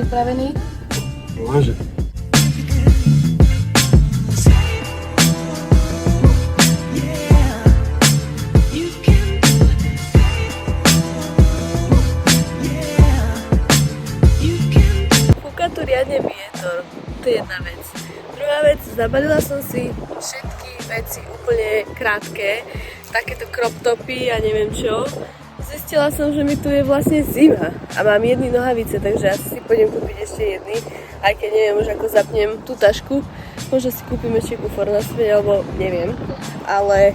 pripravený? Môže. Fúka tu riadne vietor, to je jedna vec. Druhá vec, zabalila som si všetky veci úplne krátke, takéto crop topy a neviem čo. Zistila som, že mi tu je vlastne zima a mám jedny nohavice, takže asi si pôjdem kúpiť ešte jedny, aj keď neviem už ako zapnem tú tašku. Možno si kúpim ešte kufor naspäť, alebo neviem. Ale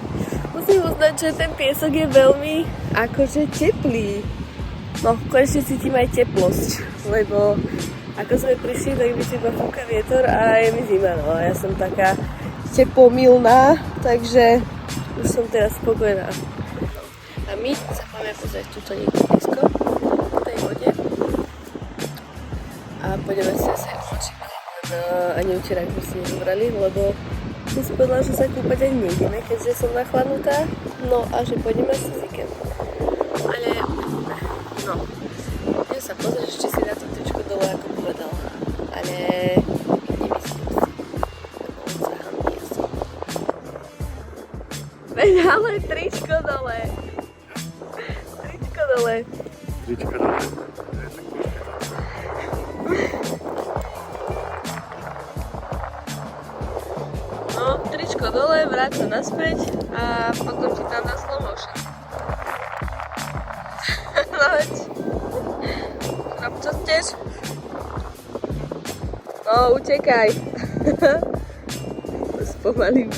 musím uznať, že ten piesok je veľmi akože teplý. No, konečne cítim aj teplosť, lebo ako sme prišli, tak mi iba fúka vietor a je mi zima, no. A ja som taká teplomilná, takže už som teraz spokojná. A my sa poďme pozrieť túto niekde blízko v tej vode. A poďme si asi očiť. Ani včera sme si nezobrali, lebo som si povedala, že sa kúpať ani nejdeme, keďže som nachladnutá. No a že pôjdeme si zikem. Ale no, ja sa pozrieť, či si na to tričko dole, ako povedala. Ale nemyslím si, lebo on sa hambí asi. Veď ale tričko dole. Tričko dole. Trička dole. No, tričko dole, vráť sa naspäť a potom ti tam dá slow motion. No veď. Rob čo chceš? No, utekaj. Spomalím.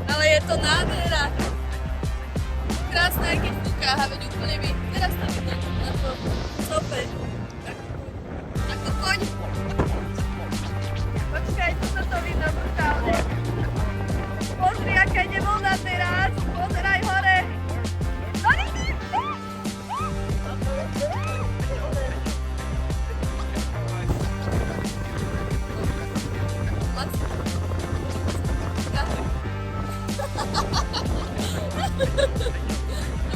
Ale je to nádhera. Krásne, aj keď fúka, a veď úplne by. Teraz to vidno na to sope. Tak to poď. Počkaj, tu sa to vidno brutálne. Pozri, aká ide voľna teraz. Pozeraj hore.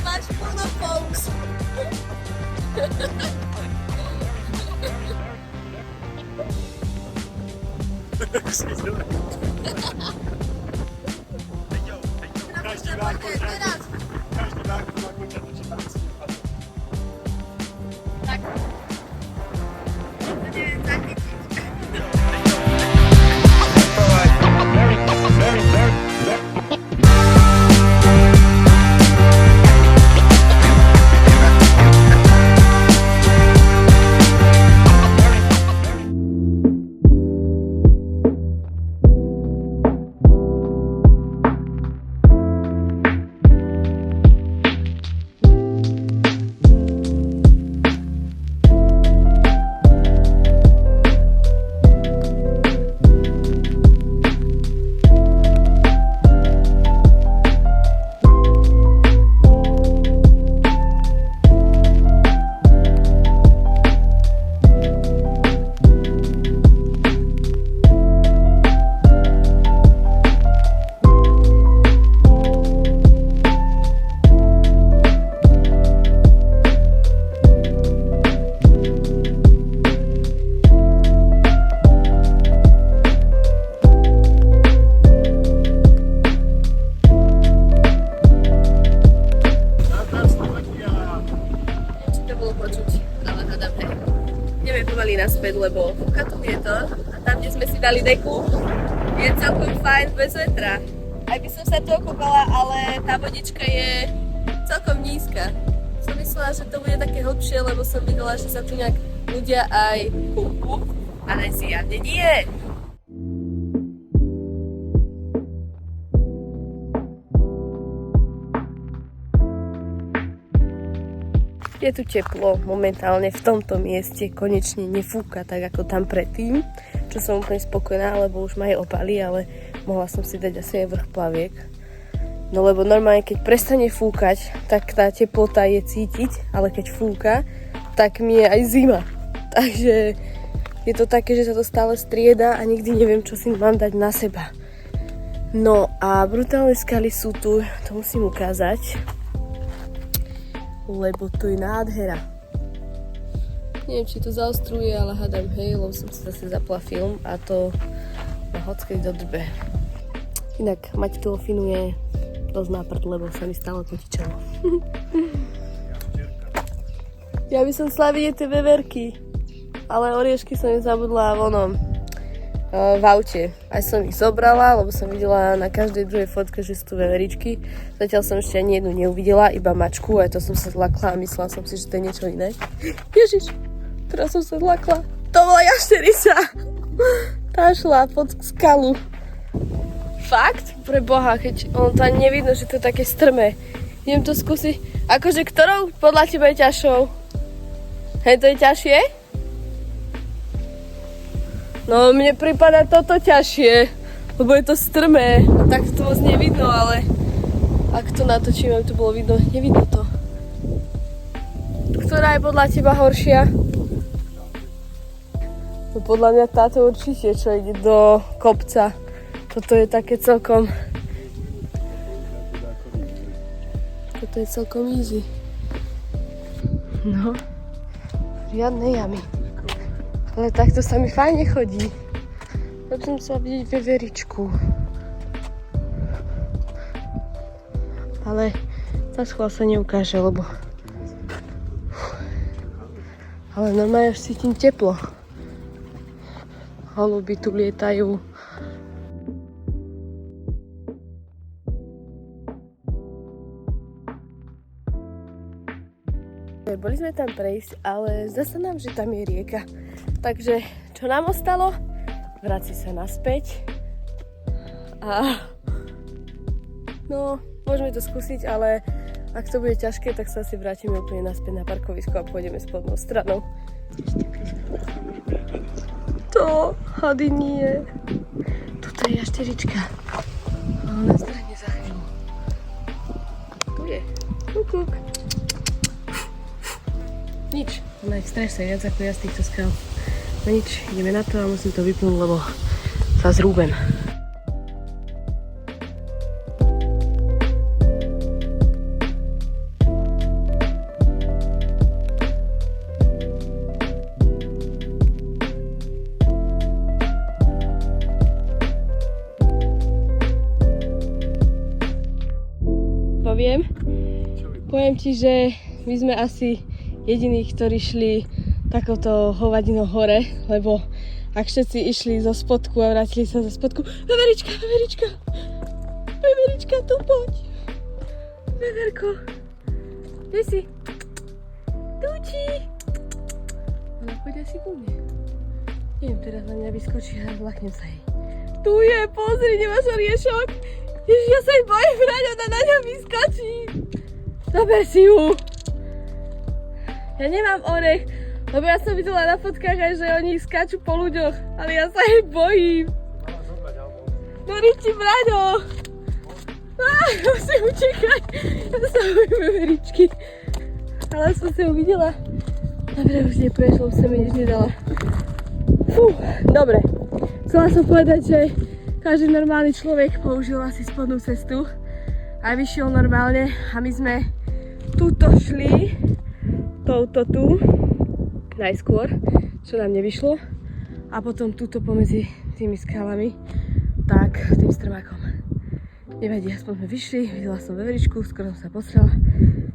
Máš plno folks. Každý má končať do čítací. Tak. To neviem zachytiť. vietor a tam, kde sme si dali deku, je celkom fajn bez vetra. Aj by som sa tu okúpala, ale tá vodička je celkom nízka. Som myslela, že to bude také hlbšie, lebo som videla, že sa tu nejak ľudia aj kúpu, ale zjavne nie. Je tu teplo momentálne v tomto mieste, konečne nefúka tak ako tam predtým, čo som úplne spokojná, lebo už ma aj opali, ale mohla som si dať asi aj vrch plaviek. No lebo normálne, keď prestane fúkať, tak tá teplota je cítiť, ale keď fúka, tak mi je aj zima. Takže je to také, že sa to stále strieda a nikdy neviem, čo si mám dať na seba. No a brutálne skaly sú tu, to musím ukázať. Lebo to je nádhera. Neviem, či to zaostruje, ale hádam, hej, lebo som si zase zapla film a to ma hockej do drbe. Inak mať filofinu je dosť náprd, lebo sa mi stále potičalo. Ja by som chcela vidieť tie veverky, ale oriešky som im zabudla v aute. Aj som ich zobrala, lebo som videla na každej druhej fotke, že sú tu veveričky. Zatiaľ som ešte ani jednu neuvidela, iba mačku, aj to som sa zlakla a myslela som si, že to je niečo iné. Ježiš, teraz som sa zlakla. To bola jašterica. Tá šla pod skalu. Fakt? Pre Boha, keď ono to ani nevidno, že to je také strmé. Idem to skúsiť. Akože ktorou podľa teba je ťažšou? Hej, to je ťažšie? No, mne prípada toto ťažšie, lebo je to strmé. A tak to moc nevidno, ale ak to natočím, aby to bolo vidno, nevidno to. Ktorá je podľa teba horšia? No podľa mňa táto určite, čo ide do kopca. Toto je také celkom... Toto je celkom easy. No, žiadne jamy. Ale takto sa mi fajne chodí. Tak som chcela vidieť veveričku. Ale tá schvál sa neukáže, lebo... Ale normálne už cítim teplo. Holuby tu lietajú. Boli sme tam prejsť, ale zdá sa nám, že tam je rieka. Takže, čo nám ostalo? Vrátiť sa naspäť. A... No, môžeme to skúsiť, ale ak to bude ťažké, tak sa asi vrátime úplne naspäť na parkovisko a pôjdeme spodnou stranou. To, hady nie. Toto je jašterička. A ona zdrhne za chvíľu. Tu je. Kukuk. Nič, ona je v strese viac ako ja z týchto skal. No nič, ideme na to a musím to vypnúť, lebo sa zrúbem. Poviem ti, že my sme asi jediní, ktorí šli takouto hovadinou hore, lebo ak všetci išli zo spodku a vrátili sa zo spodku, veverička, veverička, veverička, tu poď, veverko, kde si? Tuči, ona poď asi ku mne. Neviem, teraz na mňa vyskočí a zlaknem sa jej. Tu je, pozri, nemáš oriešok? Ježiš, ja sa jej bojím hrať, ona na ňa vyskočí. Zober si ju. Ja nemám orech, lebo ja som videla na fotkách aj, že oni skáču po ľuďoch, ale ja sa jej bojím. No Riči, Braňo! Musím utekať, ja sa bojím veveričky. Ale som si ju videla. Dobre, už neprešlo, už som jej nič nedala. Fú, dobre. Chcela som povedať, že každý normálny človek použil asi spodnú cestu a vyšiel normálne a my sme tuto šli touto tu najskôr, čo nám nevyšlo a potom tuto pomedzi tými skalami tak tým strmákom. Nevadí, aspoň sme vyšli, videla som veveričku, skoro som sa posrela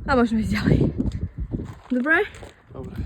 a môžeme ísť ďalej. Dobre? Dobre.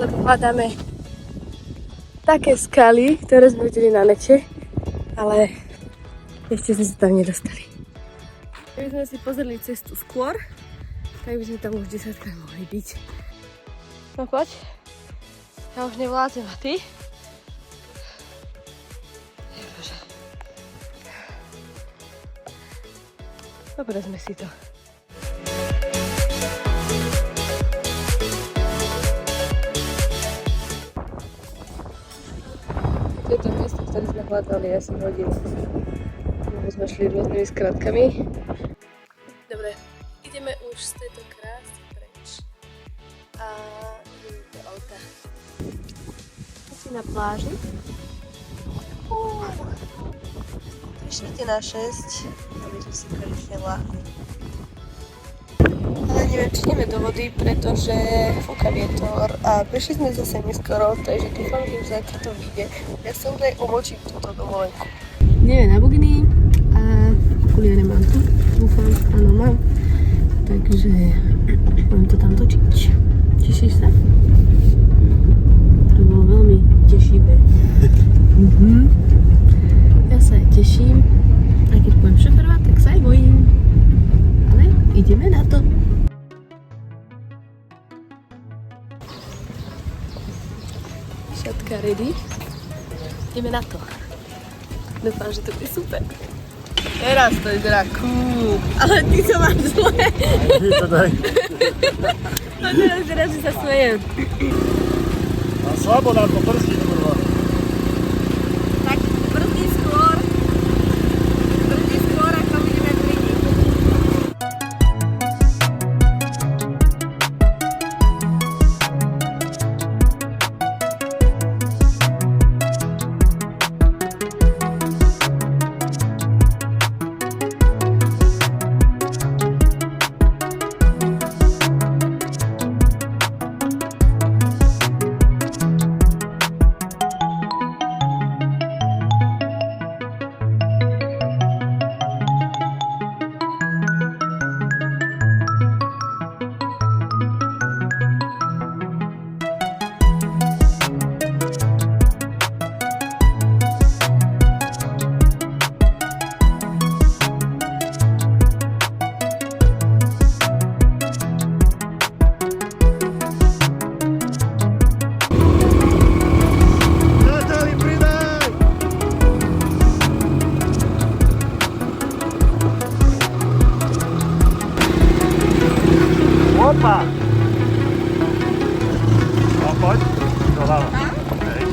lebo hľadáme také skaly, ktoré sme videli na nete, ale ešte sme sa tam nedostali. Keby sme si pozreli cestu skôr, tak by sme tam už 10-krát mohli byť. No poď, ja už nevládzem, a ty? Jebože. Dobre sme si to. Toto miesto, ktoré sme hľadali asi hodinu. Lebo sme šli rôznymi skratkami. Dobre, ideme už z tejto krásy preč. A ideme do auta. Si na pláži. Prišlite na 6, aby sme si konečne ľahli. Ale neviem, či ideme do vody, pretože fúka vietor a prišli sme zase neskoro, takže dúfam, že zajtra to vyjde. Ja sa už aj omočím túto dovolenku. Ideme na bugny a okuliare mám tu. Dúfam, áno mám. Takže budem to tam točiť. Tešíš sa? To bolo veľmi tešivé. Ja sa aj teším. A keď budem šoferovať, tak sa aj bojím. Ale ideme na to. Šatka ready. Ideme na to. Dúfam, že to bude super. Teraz to vyzerá cool. Ale ty to máš zle. To daj. No teraz vyzerá, že sa smejem. A slabo nám to prstí, kurva. Tak brzdí skôr. Brzdí skôr, ako budeme pliniť. Opa! No poď, doľava. Hej.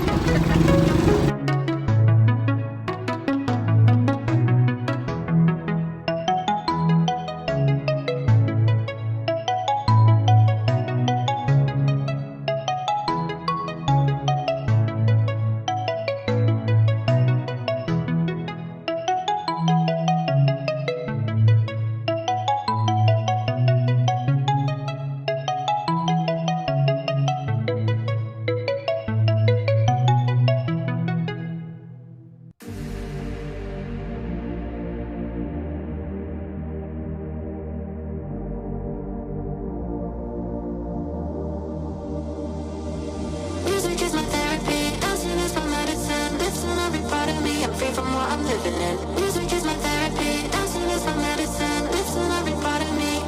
Music is my therapy, dancing is my medicine. Lifting every part of me, I'm free from what I'm living in. Music is my therapy, dancing is my medicine. Lifting every part of me.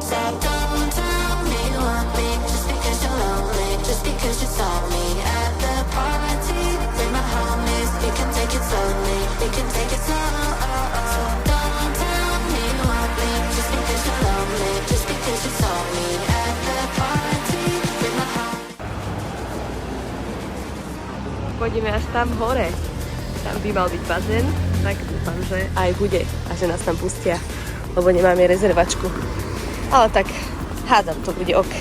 So don't tell me you want me, just because you're lonely, just because you saw me at the party with my homies. We can take it slowly, we can take it slow. So don't tell me you want me, just because you're lonely, just because you saw me at the party with my homies. Pôjdeme až tam hore. Tam by mal byť bazén, tak dúfam, že aj bude a že nás tam pustia, lebo nemáme rezervačku. Ale tak hádam, to bude ok.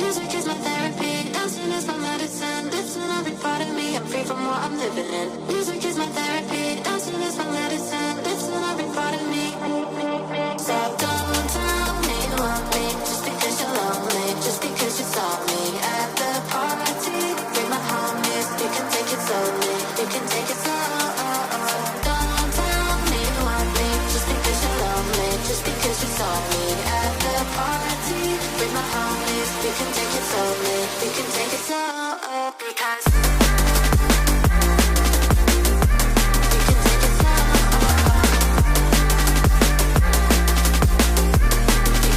Music is my therapy, dancing is my medicine. Lifting every part of me, I'm free from what I'm living in. Music is my therapy, dancing is my medicine. Lifting every part of me. So don't tell me you want me just because you're lonely, just because you saw me at the party. Bring my homies, you can take it slowly, you can take it slow. Don't tell me you want me just because you're lonely, just because you saw me at the party. Bring my homies, you can take it slowly, you can take it slow. Because you can take it slow. You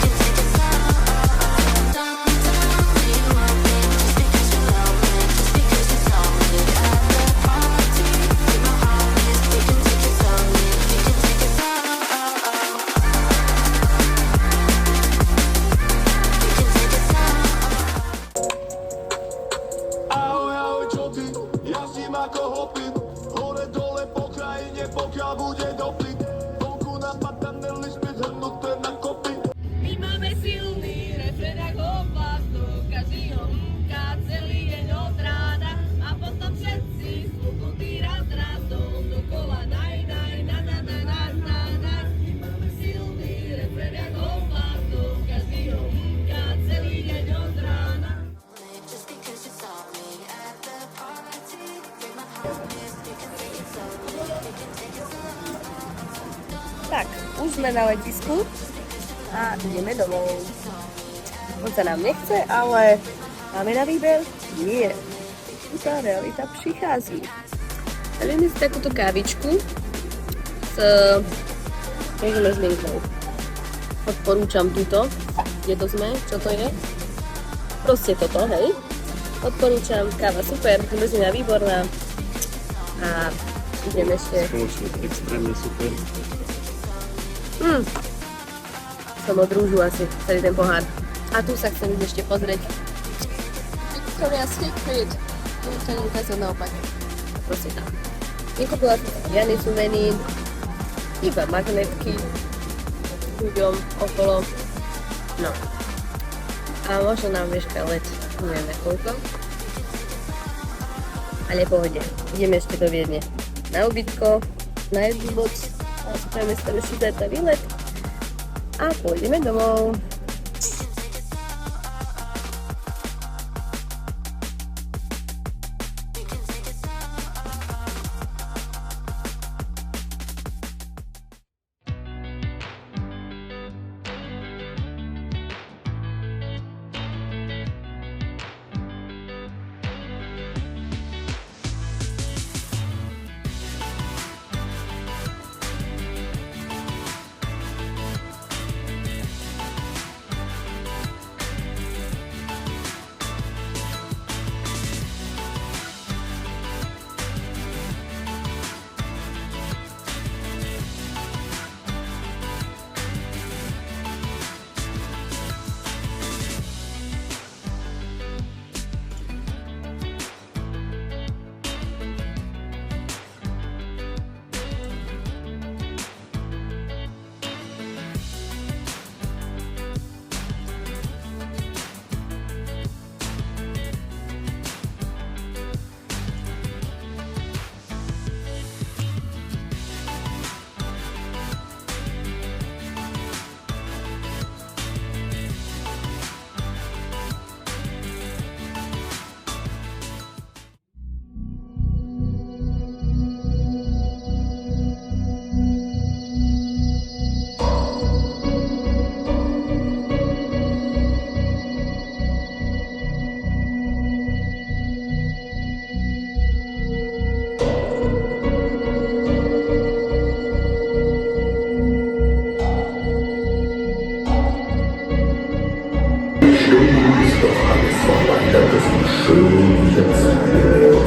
can take it slow. Don't tell me you want me just because you're lonely, just because you saw me at the party. Bring my homies, you can take it slowly, you can take it slow. You can take it slow. Ahoj, ahoj, čo ty? Jazdím ako hopit. Hore dole po krajine, pokiaľ bude dopyt. Vonku napadané lišty zhrnuté na kopy. My máme silný refren ako plastok, každý ho mká celý deň od rána a potom všetci spuknutí raz dokola naj, na. My máme silný refren ako plastok, každý ho mká celý deň od rána. Just because you saw me at the party. Bring my homies, you can take it slowly, you can take it slow. Tak, už sme na letisku a ideme domov. Moc sa nám nechce, ale máme na výber? Nie. Tá realita prichází. Dali si takúto kávičku s zmenzlinou. Odporúčam túto. Kde to sme? Čo to je? Proste toto, hej. Odporúčam, káva super, zmrzlina výborná. A ideme ešte... Spoločne, extrémne super. Som odrúžu asi celý ten pohár. A tu sa chcem ísť ešte pozrieť. Victoria's Secret. To už sa neukázal naopak. Proste tam. Nekúpila som si žiadny suvenír, iba magnetky ľuďom okolo. No. A možno nám vieška let, neviem koľko. Ale pohode. Ideme ešte do Viedne. Na ubytko, na jednu noc. A spravíme starší zajtra výlet. A pôjdeme domov. Schön ist doch alles voneinander, das ist schön jetzt.